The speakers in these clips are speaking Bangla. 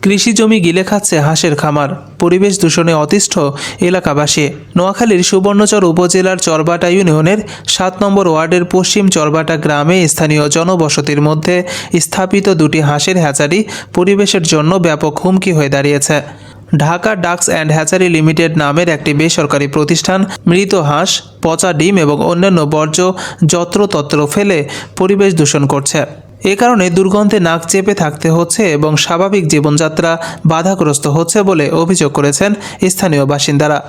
কৃষি জমি গিলে খাচ্ছে হাঁসের খামার, পরিবেশ দূষণে অতিষ্ঠ এলাকাবাসী। নোয়াখালীর সুবর্ণচর উপজেলার চরবাটা ইউনিয়নের ৭ নম্বর ওয়ার্ডের পশ্চিম চরবাটা গ্রামে স্থানীয় জনবসতির মধ্যে স্থাপিত দুটি হাঁসের হ্যাচারি পরিবেশের জন্য ব্যাপক হুমকি হয়ে দাঁড়িয়েছে। Dhaka ducks and hatchery limited নামের একটি বেসরকারি প্রতিষ্ঠান মৃত হাঁস, পচা ডিম এবং অন্যান্য বর্জ্য যত্রতত্র ফেলে পরিবেশ দূষণ করছে। এ কারণে দুর্গন্ধে নাক চেপে থাকতে হচ্ছে এবং স্বাভাবিক জীবনযাত্রা বাধাগ্রস্ত হচ্ছে বলে অভিযোগ করেছেন স্থানীয় বাসিন্দারা।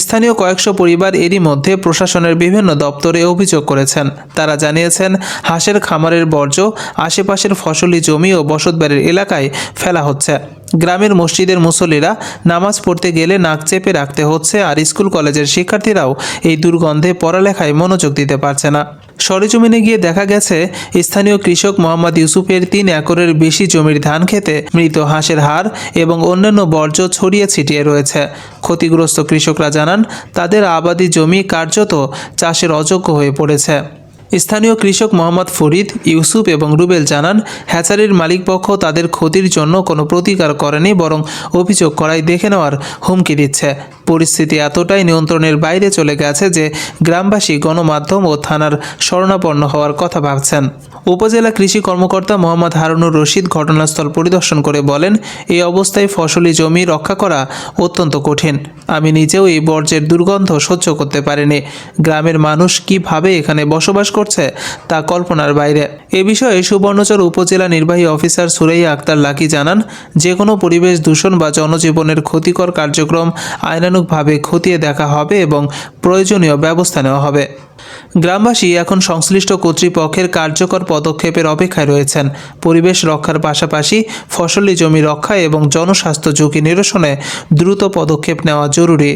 স্থানীয় কয়েকশো পরিবার এরই মধ্যে প্রশাসনের বিভিন্ন দপ্তরে অভিযোগ করেছেন। তারা জানিয়েছেন, হাঁসের খামারের বর্জ্য আশেপাশের ফসলি জমি ও বসতবাড়ির এলাকায় ফেলা হচ্ছে। গ্রামের মসজিদের মুসল্লিরা নামাজ পড়তে গেলে নাক চেপে রাখতে হচ্ছে, আর স্কুল কলেজের শিক্ষার্থীরাও এই দুর্গন্ধে পড়ালেখায় মনোযোগ দিতে পারছে না। সরেজমিনে গিয়ে দেখা গেছে, স্থানীয় কৃষক মোহাম্মদ ইউসুফের ৩ একরের বেশি জমির ধান খেতে মৃত হাঁসের হাড় এবং অন্যান্য বর্জ্য ছড়িয়ে ছিটিয়ে রয়েছে। ক্ষতিগ্রস্ত কৃষকরা জানান, তাদের আবাদি জমি কার্যত চাষের অযোগ্য হয়ে পড়েছে। স্থানীয় কৃষক মোহাম্মদ ফরিদ, ইউসুফ এবং রুবেল জানান, হ্যাচারির মালিকপক্ষ তাদের ক্ষতির জন্য কোনো প্রতিকার করেনি, বরং অভিযোগ করায় দেখে নেওয়ার হুমকি দিচ্ছে। পরিস্থিতি এতটাই নিয়ন্ত্রণের বাইরে চলে গেছে যে গ্রামবাসী গণমাধ্যম ও থানার শরণাপন্ন হওয়ার কথা ভাবছেন। উপজেলা কৃষি কর্মকর্তা মোহাম্মদ হারুনুর রশিদ ঘটনাস্থল পরিদর্শন করে বলেন, এই অবস্থায় ফসলি জমি রক্ষা করা অত্যন্ত কঠিন। আমি নিজেও এই বর্জ্যের দুর্গন্ধ সহ্য করতে পারিনি। গ্রামের মানুষ কিভাবে এখানে বসবাস করছে তা কল্পনার বাইরে। এ বিষয়ে সুবর্ণচর উপজেলা নির্বাহী অফিসার সুরাইয়া আক্তার লাকি জানান, যে কোনো পরিবেশ দূষণ বা জনজীবনের ক্ষতিকর কার্যক্রম আইনানুগভাবে খতিয়ে দেখা হবে এবং প্রয়োজনীয় ব্যবস্থা নেওয়া হবে। গ্রামবাসী এখন সংশ্লিষ্ট কর্তৃপক্ষের কার্যকর পদক্ষেপের অপেক্ষায় রয়েছেন। পরিবেশ রক্ষার পাশাপাশি ফসলি জমি রক্ষা এবং জনস্বাস্থ্য ঝুঁকি নিরসনে দ্রুত পদক্ষেপ নেওয়া জরুরি।